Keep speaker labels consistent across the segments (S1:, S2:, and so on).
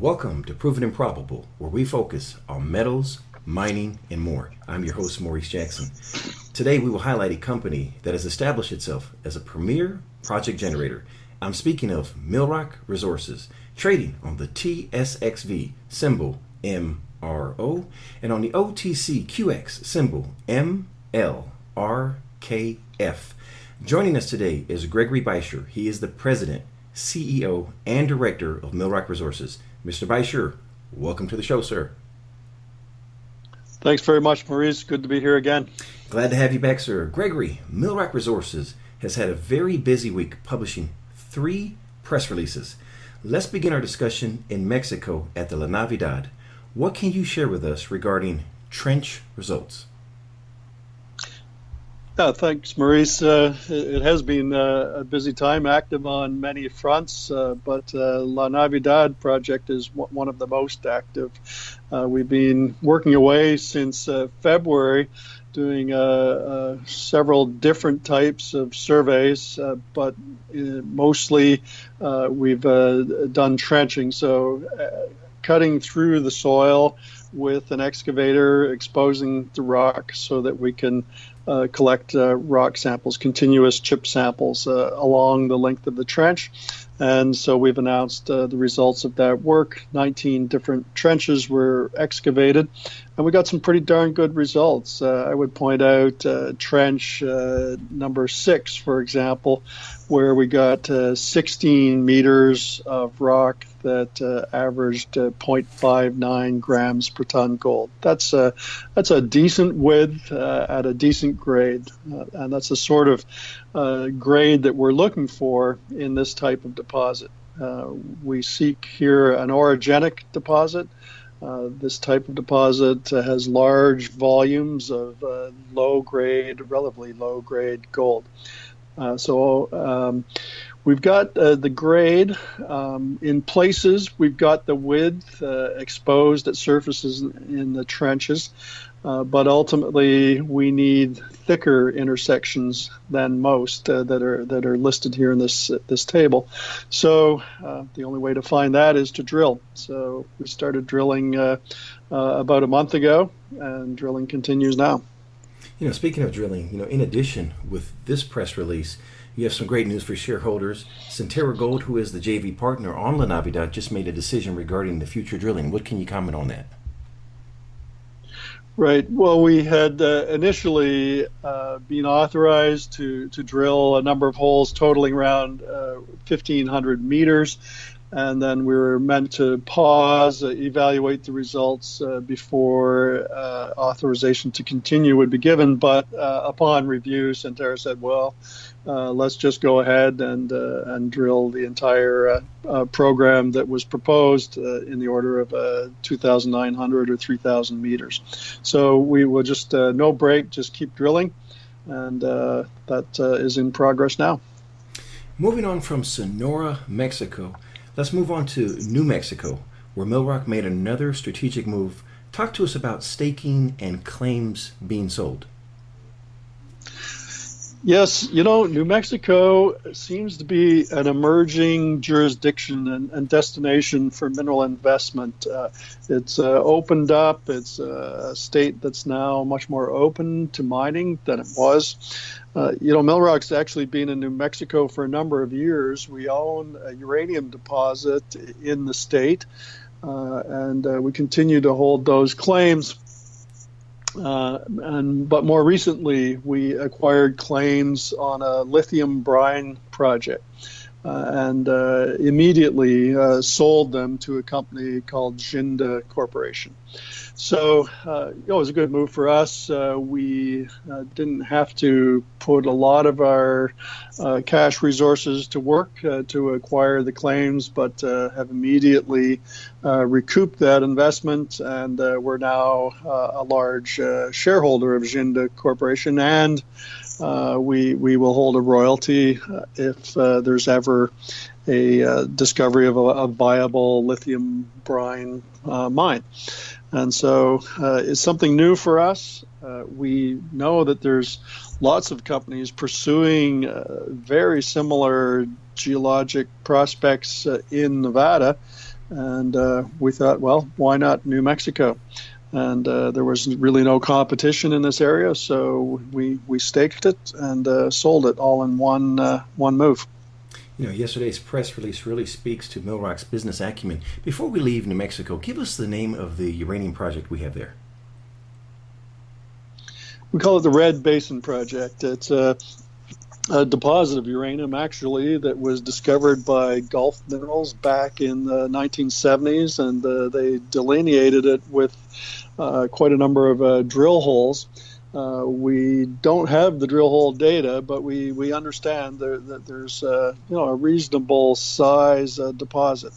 S1: Welcome to Proven and Probable, where we focus on metals, mining, and more. I'm your host, Maurice Jackson. Today, we will highlight a company that has established itself as a premier project generator. I'm speaking of MILLROCK Resources, trading on the TSXV symbol MRO and on the OTCQX symbol MLRKF. Joining us today is Gregory Beischer. He is the President, CEO, and Director of MILLROCK Resources. Mr. Beischer, welcome to the show, sir.
S2: Thanks very much, Maurice. Good to be here again.
S1: Glad to have you back, sir. Gregory, MILLROCK Resources has had a very busy week publishing 3 press releases. Let's begin our discussion in Mexico at the La Navidad. What can you share with us regarding trench results?
S2: Thanks, Maurice. It has been a busy time, active on many fronts, but La Navidad project is one of the most active. We've been working away since February, doing several different types of surveys, but mostly we've done trenching, so cutting through the soil with an excavator, exposing the rock so that we can collect rock samples, continuous chip samples along the length of the trench. And so we've announced the results of that work. 19 different trenches were excavated, and we got some pretty darn good results. I would point out trench number 6, for example, where we got 16 meters of rock that averaged 0.59 grams per ton gold. That's a decent width at a decent grade, and that's the sort of grade that we're looking for in this type of deposit. We seek here an orogenic deposit. This type of deposit has large volumes of relatively low-grade gold. So we've got the grade. In places, we've got the width exposed at surfaces in the trenches, but ultimately we need thicker intersections than most that are listed here in this table. So the only way to find that is to drill. So we started drilling about a month ago, and drilling continues now.
S1: Speaking of drilling, in addition with this press release, you have some great news for shareholders. Centerra Gold, who is the JV partner on La Navidad, just made a decision regarding the future drilling. What can you comment on that?
S2: Right. Well, we had initially been authorized to drill a number of holes totaling around 1,500 meters. And then we were meant to pause, evaluate the results before authorization to continue would be given. But upon review, Centerra said, well, let's just go ahead and drill the entire program that was proposed in the order of 2,900 or 3,000 meters. So we will just, no break, just keep drilling. And that is in progress now.
S1: Moving on from Sonora, Mexico, let's move on to New Mexico, where MILLROCK made another strategic move. Talk to us about staking and claims being sold.
S2: Yes, New Mexico seems to be an emerging jurisdiction and destination for mineral investment. It's opened up. It's a state that's now much more open to mining than it was. MILLROCK's actually been in New Mexico for a number of years. We own a uranium deposit in the state, and we continue to hold those claims. But more recently, we acquired claims on a lithium brine project and immediately sold them to a company called Jinda Corporation. So it was a good move for us. We didn't have to put a lot of our cash resources to work to acquire the claims, but have immediately recouped that investment, and we're now a large shareholder of Jinda Corporation, and we will hold a royalty if there's ever a discovery of a viable lithium brine mine. And so it's something new for us. We know that there's lots of companies pursuing very similar geologic prospects in Nevada. And we thought, well, why not New Mexico? And there was really no competition in this area, so we staked it and sold it all in one move.
S1: Yesterday's press release really speaks to MILLROCK's business acumen. Before we leave New Mexico, give us the name of the uranium project we have there.
S2: We call it the Red Basin Project. It's a deposit of uranium, actually, that was discovered by Gulf Minerals back in the 1970s, and they delineated it with quite a number of drill holes. We don't have the drill hole data, but we understand that there's a reasonable size deposit,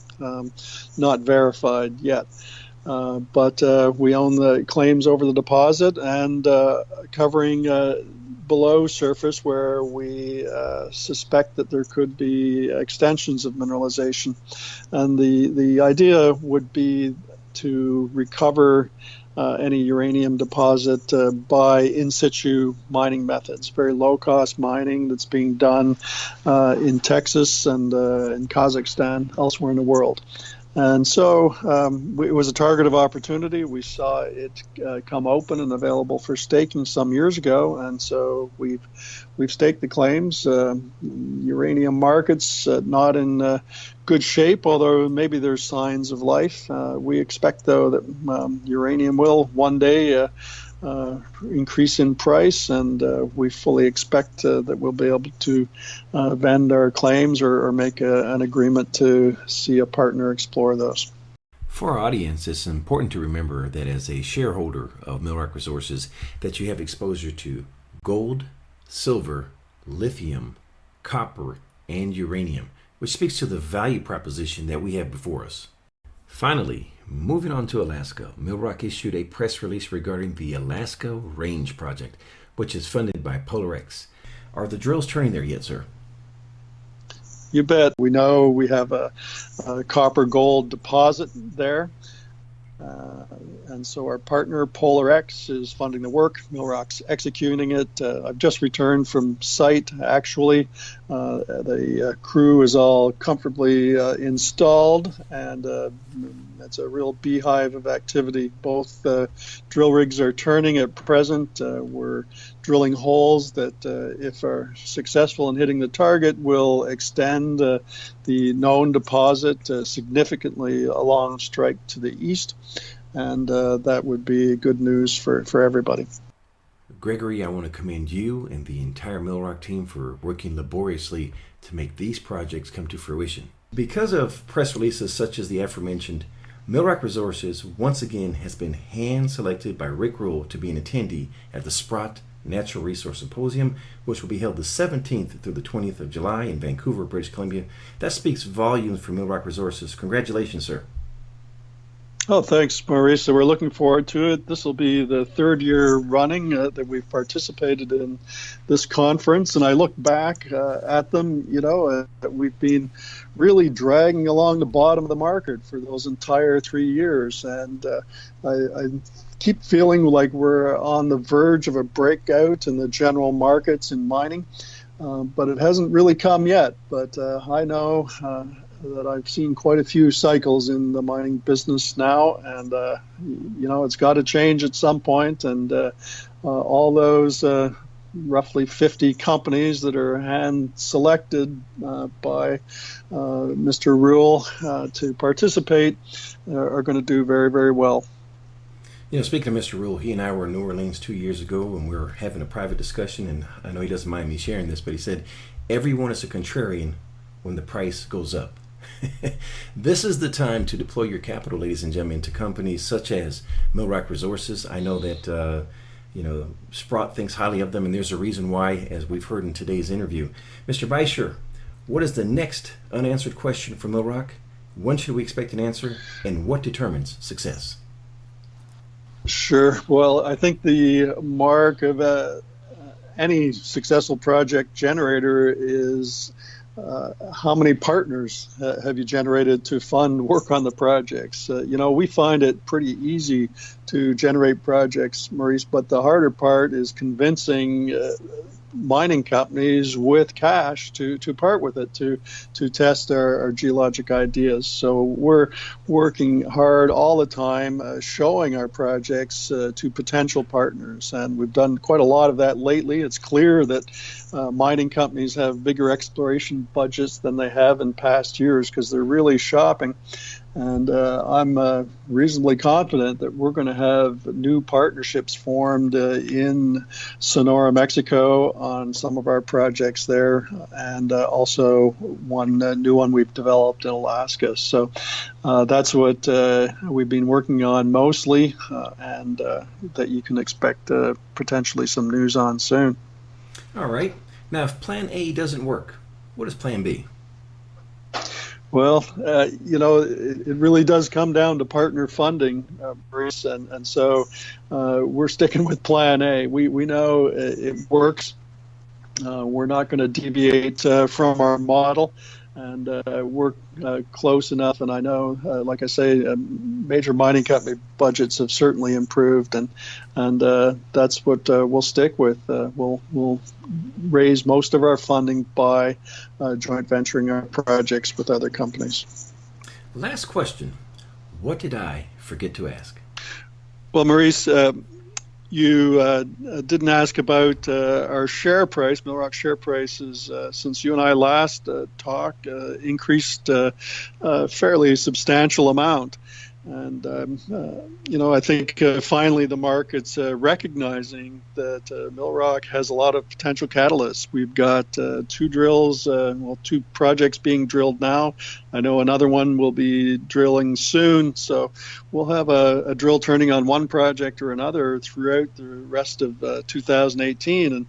S2: not verified yet. But we own the claims over the deposit and covering below surface where we suspect that there could be extensions of mineralization. And the idea would be to recover any uranium deposit by in situ mining methods, very low-cost mining that's being done in Texas and in Kazakhstan, elsewhere in the world. And so it was a target of opportunity. We saw it come open and available for staking some years ago, and so we've staked the claims. Uranium markets not in good shape, although maybe there's signs of life. We expect, though, that uranium will one day increase in price, and we fully expect that we'll be able to vend our claims or make an agreement to see a partner explore those.
S1: For our audience, it's important to remember that as a shareholder of MILLROCK Resources, that you have exposure to gold, silver, lithium, copper, and uranium, which speaks to the value proposition that we have before us. Finally, moving on to Alaska, MILLROCK issued a press release regarding the Alaska Range Project, which is funded by PolarX. Are the drills turning there yet, sir?
S2: You bet. We know we have a copper gold deposit there. And so our partner, PolarX, is funding the work. MILLROCK's executing it. I've just returned from site, actually. The crew is all comfortably installed, and it's a real beehive of activity. Both drill rigs are turning at present. We're drilling holes that, if are successful in hitting the target, will extend the known deposit significantly along strike to the east. And that would be good news for everybody.
S1: Gregory, I want to commend you and the entire MILLROCK team for working laboriously to make these projects come to fruition. Because of press releases such as the aforementioned, MILLROCK Resources once again has been hand-selected by Rick Rule to be an attendee at the Sprott Natural Resource Symposium, which will be held the 17th through the 20th of July in Vancouver, British Columbia. That speaks volumes for MILLROCK Resources. Congratulations, sir.
S2: Oh, thanks, Maurice. So we're looking forward to it. This will be the third year running that we've participated in this conference. And I look back at them, we've been really dragging along the bottom of the market for those entire 3 years. And I keep feeling like we're on the verge of a breakout in the general markets in mining. But it hasn't really come yet. But I know that I've seen quite a few cycles in the mining business now, and it's got to change at some point. And all those roughly 50 companies that are hand selected by Mr. Rule to participate are going to do very, very well.
S1: Speaking of Mr. Rule, he and I were in New Orleans 2 years ago, and we were having a private discussion, and I know he doesn't mind me sharing this, but he said, everyone is a contrarian when the price goes up. This is the time to deploy your capital, ladies and gentlemen, to companies such as MILLROCK Resources. I know that Sprott thinks highly of them, and there's a reason why, as we've heard in today's interview. Mr. Beischer, what is the next unanswered question for MILLROCK? When should we expect an answer, and what determines success?
S2: Sure. Well, I think the mark of any successful project generator is how many partners have you generated to fund work on the projects? We find it pretty easy to generate projects, Maurice, but the harder part is convincing mining companies with cash to part with it to test our geologic ideas. So we're working hard all the time, showing our projects to potential partners, and we've done quite a lot of that lately. It's clear that mining companies have bigger exploration budgets than they have in past years because they're really shopping. And I'm reasonably confident that we're going to have new partnerships formed in Sonora, Mexico on some of our projects there, and also one new one we've developed in Alaska. So that's what we've been working on mostly, and that you can expect potentially some news on soon.
S1: All right. Now, if Plan A doesn't work, what is Plan B?
S2: Well, it really does come down to partner funding, Bruce, and so we're sticking with Plan A. We know it works. We're not going to deviate from our model, and we're close enough. And I know, like I say, major mining company budgets have certainly improved, and that's what we'll stick with. We'll raise most of our funding by joint venturing our projects with other companies.
S1: Last question. What did I forget to ask?
S2: Well, Maurice, you didn't ask about our share price. MILLROCK share price is, since you and I last talked, increased a fairly substantial amount. And, I think finally the market's recognizing that MILLROCK has a lot of potential catalysts. We've got two drills, two projects being drilled now. I know another one will be drilling soon. So we'll have a drill turning on one project or another throughout the rest of 2018. And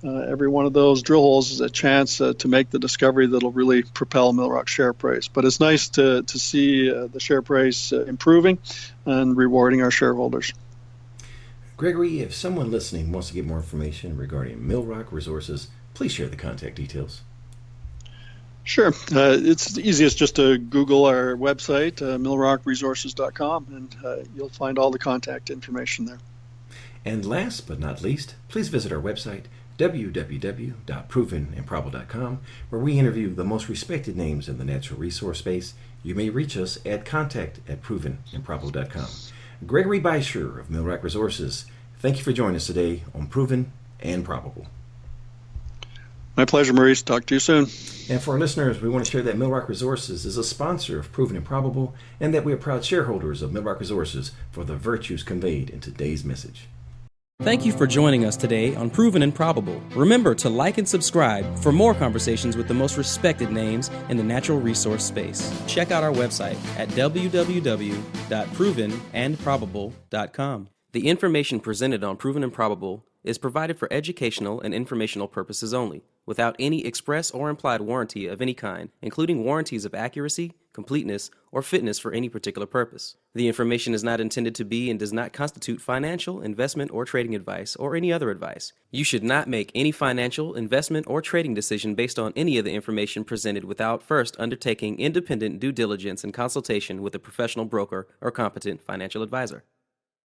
S2: every one of those drill holes is a chance to make the discovery that'll really propel MILLROCK share price. But it's nice to see the share price improving and rewarding our shareholders.
S1: Gregory, if someone listening wants to get more information regarding MILLROCK Resources, please share the contact details.
S2: Sure. It's easiest just to Google our website, millrockresources.com, and you'll find all the contact information there.
S1: And last but not least, please visit our website, www.provenandprobable.com, where we interview the most respected names in the natural resource space. You may reach us at contact@provenandprobable.com. Gregory Beischer of MILLROCK Resources, thank you for joining us today on Proven and Probable.
S2: My pleasure, Maurice. Talk to you soon.
S1: And for our listeners, we want to share that MILLROCK Resources is a sponsor of Proven and Probable, and that we are proud shareholders of MILLROCK Resources for the virtues conveyed in today's message.
S3: Thank you for joining us today on Proven and Probable. Remember to like and subscribe for more conversations with the most respected names in the natural resource space. Check out our website at www.provenandprobable.com. The information presented on Proven and Probable is provided for educational and informational purposes only, without any express or implied warranty of any kind, including warranties of accuracy, completeness, or fitness for any particular purpose. The information is not intended to be and does not constitute financial, investment, or trading advice, or any other advice. You should not make any financial, investment, or trading decision based on any of the information presented without first undertaking independent due diligence and consultation with a professional broker or competent financial advisor.